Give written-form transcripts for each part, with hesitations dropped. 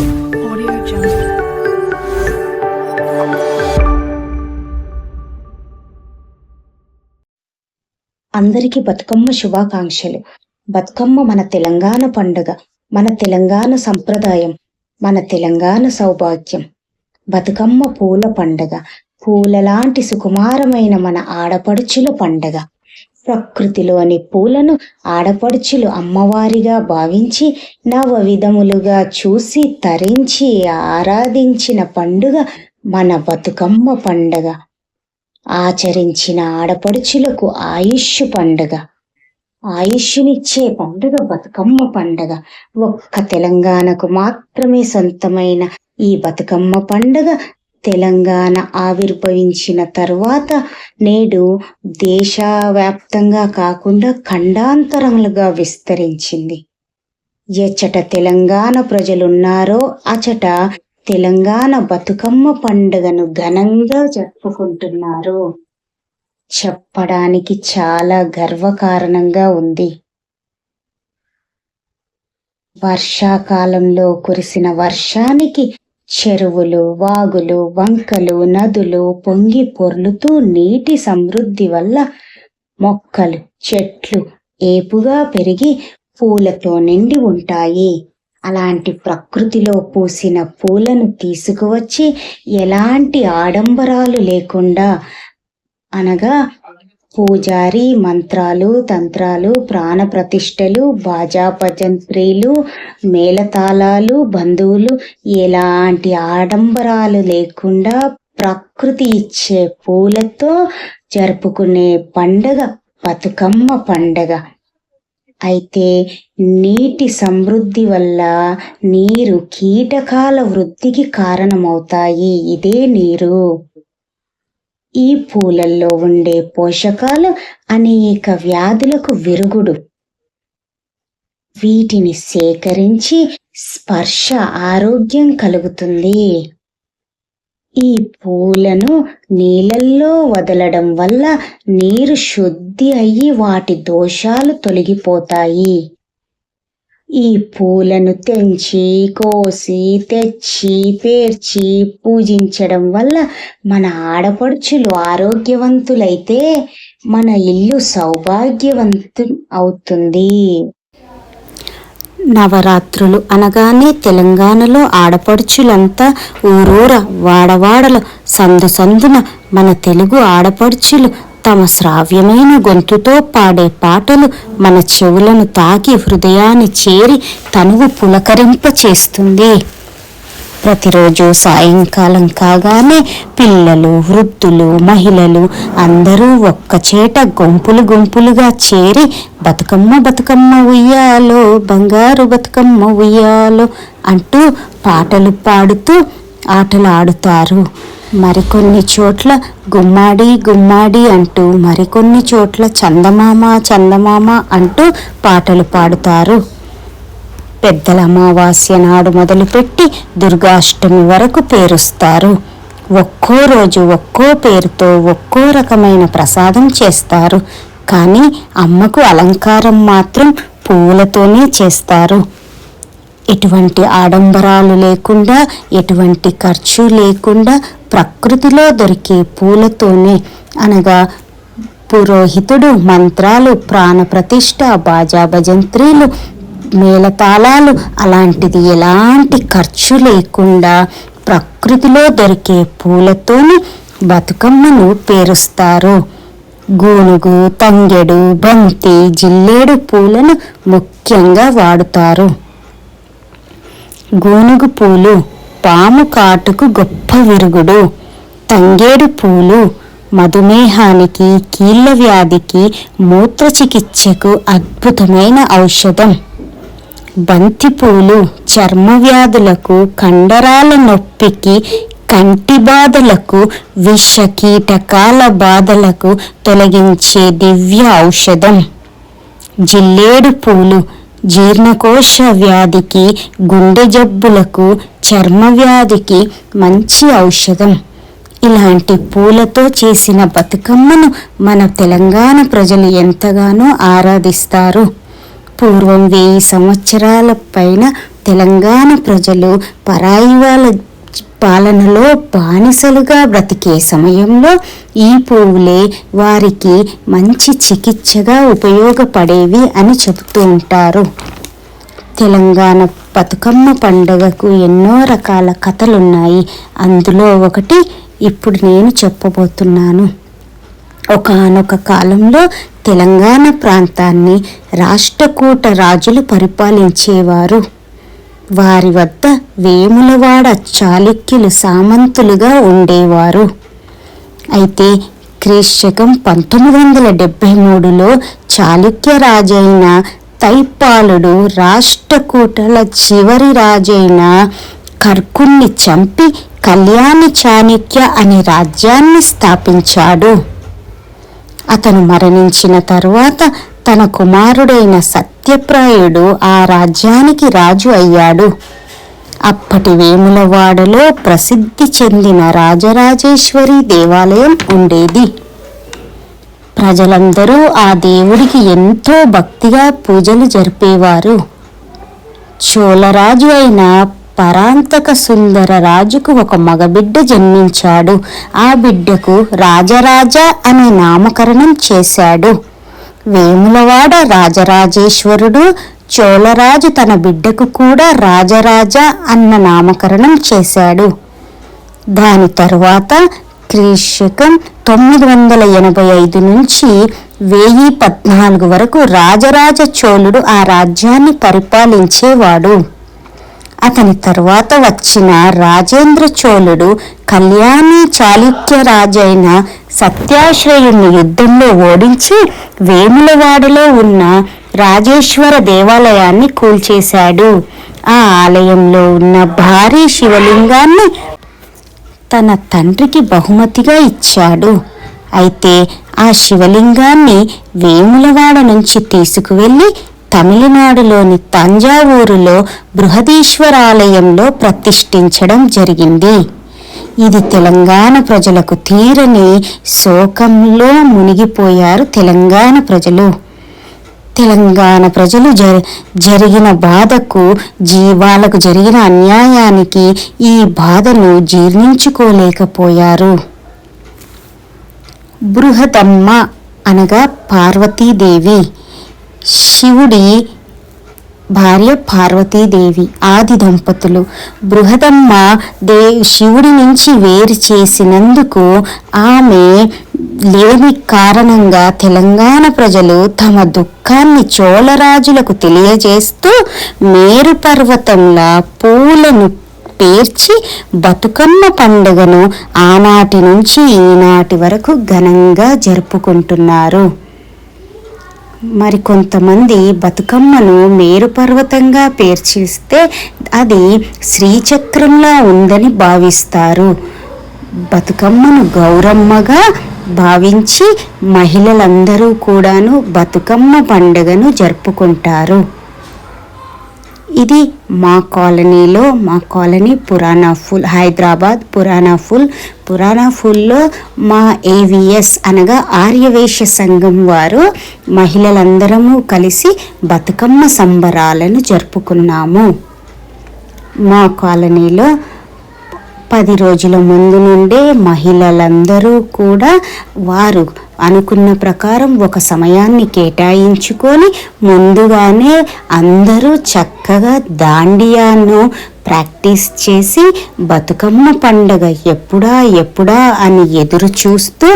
Audio Jungle. అందరికీ బతుకమ్మ శుభాకాంక్షలు. బతుకమ్మ మన తెలంగాణ పండుగ, మన తెలంగాణ సంప్రదాయం, మన తెలంగాణ సౌభాగ్యం. బతుకమ్మ పూల పండుగ, పూలలాంటి సుకుమారమైన మన ఆడపడుచుల పండుగ. ప్రకృతిలోని పూలను ఆడపడుచులు అమ్మవారిగా భావించి నవ విధములుగా చూసి తరించి ఆరాధించిన పండుగ మన బతుకమ్మ పండుగ. ఆచరించిన ఆడపడుచులకు ఆయుష్ పండుగ, ఆయుష్నిచ్చే పండుగ బతుకమ్మ పండుగ. ఒక్క తెలంగాణకు మాత్రమే సొంతమైన ఈ బతుకమ్మ పండుగ తెలంగాణ ఆవిర్భవించిన తర్వాత నేడు దేశవ్యాప్తంగా కాకుండా ఖండాంతరములుగా విస్తరించింది. ఎచ్చట తెలంగాణ ప్రజలున్నారో అచట తెలంగాణ బతుకమ్మ పండుగను ఘనంగా జరుపుకుంటున్నారు. చెప్పడానికి చాలా గర్వకారణంగా ఉంది. వర్షాకాలంలో కురిసిన వర్షానికి చెరువులు, వాగులు, వంకలు, నదులు పొంగి పొర్లుతూ నీటి సమృద్ధి వల్ల మొక్కలు, చెట్లు ఏపుగా పెరిగి పూలతో నిండి ఉంటాయి. అలాంటి ప్రకృతిలో పూసిన పూలను తీసుకువచ్చి ఎలాంటి ఆడంబరాలు లేకుండా, అనగా పూజారి మంత్రాలు, తంత్రాలు, ప్రాణ ప్రతిష్టలు, బాజా భజంత్రీలు, మేళతాళాలు, బంధువులు ఎలాంటి ఆడంబరాలు లేకుండా ప్రకృతి ఇచ్చే పూలతో జరుపుకునే పండగ బతుకమ్మ పండగ. అయితే నీటి సమృద్ధి వల్ల నీరు కీటకాల వృద్ధికి కారణమవుతాయి. ఇదే నీరు. ఈ పూలల్లో ఉండే పోషకాలు అనేక వ్యాధులకు విరుగుడు. వీటిని సేకరించి స్పర్శ ఆరోగ్యం కలుగుతుంది. ఈ పూలను నీళ్ళల్లో వదలడం వల్ల నీరు శుద్ధి అయ్యి వాటి దోషాలు తొలగిపోతాయి. ఈ పూలను తెంచి, కోసి, తెచ్చి, పేర్చి పూజించడం వల్ల మన ఆడపడుచులు ఆరోగ్యవంతులైతే మన ఇల్లు సౌభాగ్యవంతం అవుతుంది. నవరాత్రులు అనగానే తెలంగాణలో ఆడపడుచులంతా ఊరూర, వాడవాడల, సందు సందున మన తెలుగు ఆడపడుచులు తమ శ్రావ్యమైన గొంతుతో పాడే పాటలు మన చెవులను తాకి హృదయాన్ని చేరి తనువు పులకరింప చేస్తుంది. ప్రతిరోజు సాయంకాలం కాగానే పిల్లలు, వృద్ధులు, మహిళలు అందరూ ఒక్కచేట గుంపులు గుంపులుగా చేరి బతుకమ్మ బతుకమ్మ ఉయ్యాలో, బంగారు బతుకమ్మ ఉయ్యాలో అంటూ పాటలు పాడుతూ ఆటలు ఆడుతారు. మరికొన్ని చోట్ల గుమ్మాడి గుమ్మాడి అంటూ, మరికొన్ని చోట్ల చందమామ చందమామ అంటూ పాటలు పాడుతారు. పెద్దల అమావాస్య నాడు మొదలుపెట్టి దుర్గాష్టమి వరకు పేరుస్తారు. ఒక్కో రోజు ఒక్కో పేరుతో ఒక్కో రకమైన ప్రసాదం చేస్తారు. కానీ అమ్మకు అలంకారం మాత్రం పువ్వులతోనే చేస్తారు. ఎటువంటి ఆడంబరాలు లేకుండా, ఎటువంటి ఖర్చు లేకుండా ప్రకృతిలో దొరికే పూలతోనే, అనగా పురోహితుడు మంత్రాలు, ప్రాణ ప్రతిష్ఠ, బాజా భజంత్రీలు, మేళతాళాలు అలాంటిది ఎలాంటి ఖర్చు లేకుండా ప్రకృతిలో దొరికే పూలతోని బతుకమ్మను పేరుస్తారు. గూనుగు, తంగెడు, బంతి, జిల్లేడు పూలను ముఖ్యంగా వాడుతారు. గూనుగు పూలు పాము కాటుకు గొప్ప విరుగుడు. తంగేడు పూలు మధుమేహానికి, కీళ్ళ వ్యాధికి, మూత్ర చికిత్సకు అద్భుతమైన ఔషధం. బంతిపూలు చర్మ వ్యాధులకు, కండరాల నొప్పికి, కంటి బాధలకు, విష కీటకాల బాధలకు తొలగించే దివ్య ఔషధం. జిల్లేడు పూలు జీర్ణకోశ వ్యాధికి, గుండె జబ్బులకు, చర్మ వ్యాధికి మంచి ఔషధం. ఇలాంటి పూలతో చేసిన బతుకమ్మను మన తెలంగాణ ప్రజలు ఎంతగానో ఆరాధిస్తారు. పూర్వం 1000 సంవత్సరాల పైన తెలంగాణ ప్రజలు పరాయి వాళ్ళ పాలనలో బానిసలుగా బ్రతికే సమయంలో ఈ పువ్వులే వారికి మంచి చికిత్సగా ఉపయోగపడేవి అని చెబుతూ ఉంటారు. తెలంగాణ బతుకమ్మ పండుగకు ఎన్నో రకాల కథలున్నాయి. అందులో ఒకటి ఇప్పుడు నేను చెప్పబోతున్నాను. ఒకానొక కాలంలో తెలంగాణ ప్రాంతాన్ని రాష్ట్రకూట రాజులు పరిపాలించేవారు. వారి వద్ద వేములవాడ చాళుక్యులు సామంతులుగా ఉండేవారు. అయితే క్రీశకం 1973లో చాళుక్య రాజైన తైపాలుడు రాష్ట్రకూటల చివరి రాజైన కర్కుణ్ణి చంపి కళ్యాణ చాణక్య అనే రాజ్యాన్ని స్థాపించాడు. అతను మరణించిన తరువాత తన కుమారుడైన సత్యప్రాయుడు ఆ రాజ్యానికి రాజు అయ్యాడు. అప్పటి వేములవాడలో ప్రసిద్ధి చెందిన రాజరాజేశ్వరి దేవాలయం ఉండేది. ప్రజలందరూ ఆ దేవుడికి ఎంతో భక్తిగా పూజలు జరిపేవారు. చోళరాజు అయిన పరాంతక సుందర రాజుకు ఒక మగబిడ్డ జన్మించాడు. ఆ బిడ్డకు రాజరాజ అనే నామకరణం చేశాడు. వేములవాడ రాజరాజేశ్వరుడు చోళరాజు తన బిడ్డకు కూడా రాజరాజ అన్న నామకరణం చేశాడు. దాని తరువాత క్రీశకం 985 నుంచి 1014 వరకు రాజరాజ చోళుడు ఆ రాజ్యాన్ని పరిపాలించేవాడు. అతని తరువాత వచ్చిన రాజేంద్ర చోళుడు కళ్యాణి చాళుక్య రాజైన సత్యాశ్రయుని యుద్ధంలో ఓడించి వేములవాడలో ఉన్న రాజేశ్వర దేవాలయాన్ని కూల్చేశాడు. ఆ ఆలయంలో ఉన్న భారీ శివలింగాన్ని తన తండ్రికి బహుమతిగా ఇచ్చాడు. అయితే ఆ శివలింగాన్ని వేములవాడ నుంచి తీసుకువెళ్ళి తమిళనాడులోని తంజావూరులో బృహదీశ్వరాలయంలో ప్రతిష్ఠించడం జరిగింది. ఇది తెలంగాణ ప్రజలకు తీరని శోకంలో మునిగిపోయారు. తెలంగాణ ప్రజలు జరిగిన బాధకు, వాళ్ళకు జరిగిన అన్యాయానికి ఈ బాధను జీర్ణించుకోలేకపోయారు. బృహదమ్మ అనగా పార్వతీదేవి, శివుడి భార్య పార్వతీదేవి ఆది దంపతులు. బృహదమ్మ శివుడి నుంచి వేరు చేసినందుకు ఆమె లేని కారణంగా తెలంగాణ ప్రజలు తమ దుఃఖాన్ని చోళరాజులకు తెలియజేస్తూ మేరు పర్వతంలా పూలను పేర్చి బతుకమ్మ పండుగను ఆనాటి నుంచి ఈనాటి వరకు ఘనంగా జరుపుకుంటున్నారు. మరికొంతమంది బతుకమ్మను మేరు పర్వతంగా పేర్చిస్తే అది శ్రీచక్రంలా ఉందని భావిస్తారు. బతుకమ్మను గౌరమ్మగా భావించి మహిళలందరూ కూడాను బతుకమ్మ పండుగను జరుపుకుంటారు. ఇది మా కాలనీ పురాణాఫుల్, హైదరాబాద్ పురాణాఫుల్లో మా ఏవిఎస్ అనగా ఆర్యవేశ్య సంఘం వారు మహిళలందరము కలిసి బతుకమ్మ సంబరాలను జరుపుకున్నాము. మా కాలనీలో 10 రోజుల ముందు నుండే మహిళలందరూ కూడా వారు అనుకున్న ప్రకారం ఒక సమయాన్ని కేటాయించుకొని ముందుగానే అందరూ చక్కగా దాండియాను ప్రాక్టీస్ చేసి బతుకమ్మ పండగ ఎప్పుడా అని ఎదురు చూస్తూ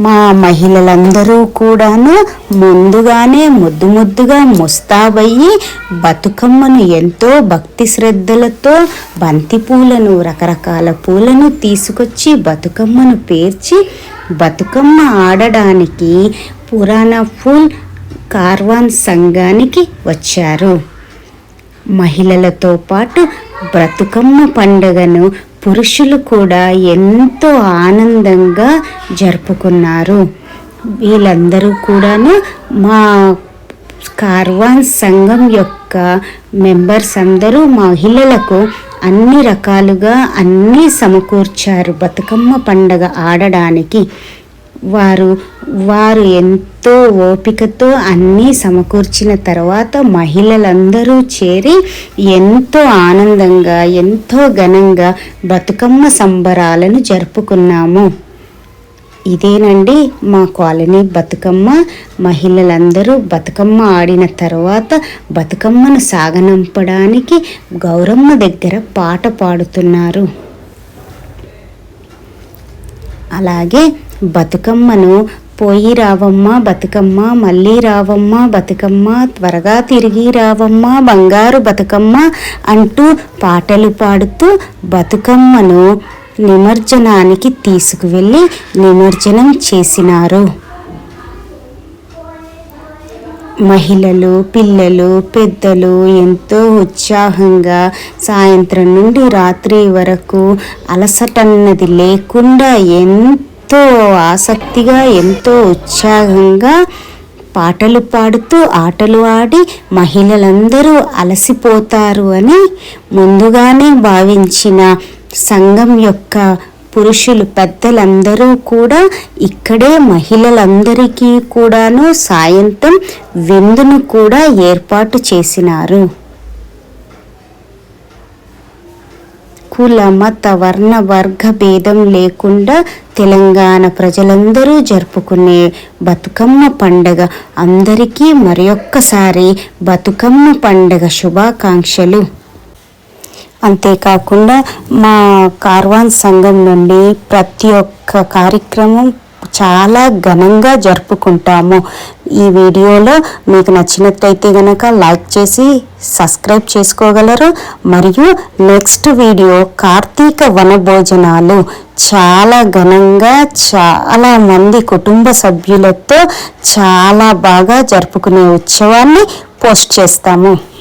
మా మహిళలందరూ కూడాను ముందుగానే ముద్దుగా ముస్తాబయ్యి బతుకమ్మను ఎంతో భక్తి శ్రద్ధలతో బంతి పూలను, రకరకాల పూలను తీసుకొచ్చి బతుకమ్మను పేర్చి బతుకమ్మ ఆడడానికి పురాణాఫుల్ కార్వాన్ సంఘానికి వచ్చారు. మహిళలతో పాటు బతుకమ్మ పండుగను పురుషులు కూడా ఎంతో ఆనందంగా జరుపుకున్నారు. వీళ్ళందరూ కూడాను మా కార్వాన్ సంఘం యొక్క మెంబర్స్ అందరూ మహిళలకు అన్ని రకాలుగా అన్నీ సమకూర్చారు బతుకమ్మ పండుగ ఆడడానికి. వారు ఎంతో ఓపికతో అన్నీ సమకూర్చిన తర్వాత మహిళలందరూ చేరి ఎంతో ఆనందంగా ఎంతో ఘనంగా బతుకమ్మ సంబరాలను జరుపుకున్నాము. ఇదేనండి మా కాలనీ బతుకమ్మ. మహిళలందరూ బతుకమ్మ ఆడిన తర్వాత బతుకమ్మను సాగనంపడానికి గౌరమ్మ దగ్గర పాట పాడుతున్నారు. అలాగే బతుకమ్మను పోయి రావమ్మ బతుకమ్మ, మళ్ళీ రావమ్మ బతుకమ్మ, త్వరగా తిరిగి రావమ్మ బంగారు బతుకమ్మ అంటూ పాటలు పాడుతూ బతుకమ్మను నిమజ్జనానికి తీసుకువెళ్ళి నిమజ్జనం చేసినారు. మహిళలు, పిల్లలు, పెద్దలు ఎంతో ఉత్సాహంగా సాయంత్రం నుండి రాత్రి వరకు అలసటన్నది లేకుండా ఎంతో ఆసక్తిగా ఎంతో ఉత్సాహంగా పాటలు పాడుతూ ఆటలు ఆడి మహిళలందరూ అలసిపోతారు అని ముందుగానే భావించిన సంఘం యొక్క పురుషులు పెద్దలందరూ కూడా ఇక్కడే మహిళలందరికీ కూడాను సాయంత్రం విందును కూడా ఏర్పాటు చేసినారు. కుల మత వర్ణ వర్గ భేదం లేకుండా తెలంగాణ ప్రజలందరూ జరుపుకునే బతుకమ్మ పండగ అందరికీ మరొక్కసారి బతుకమ్మ పండగ శుభాకాంక్షలు. అంతేకాకుండా మా కార్వాన్ సంఘం నుండి ప్రతి ఒక్క కార్యక్రమం చాలా ఘనంగా జరుపుకుంటాము. ఈ వీడియోలో మీకు నచ్చినట్లయితే కనుక లైక్ చేసి సబ్స్క్రైబ్ చేసుకోగలరు. మరియు నెక్స్ట్ వీడియో కార్తీక వనభోజనాలు చాలా ఘనంగా చాలా మంది కుటుంబ సభ్యులతో చాలా బాగా జరుపుకునే ఉత్సవాన్ని పోస్ట్ చేస్తాము.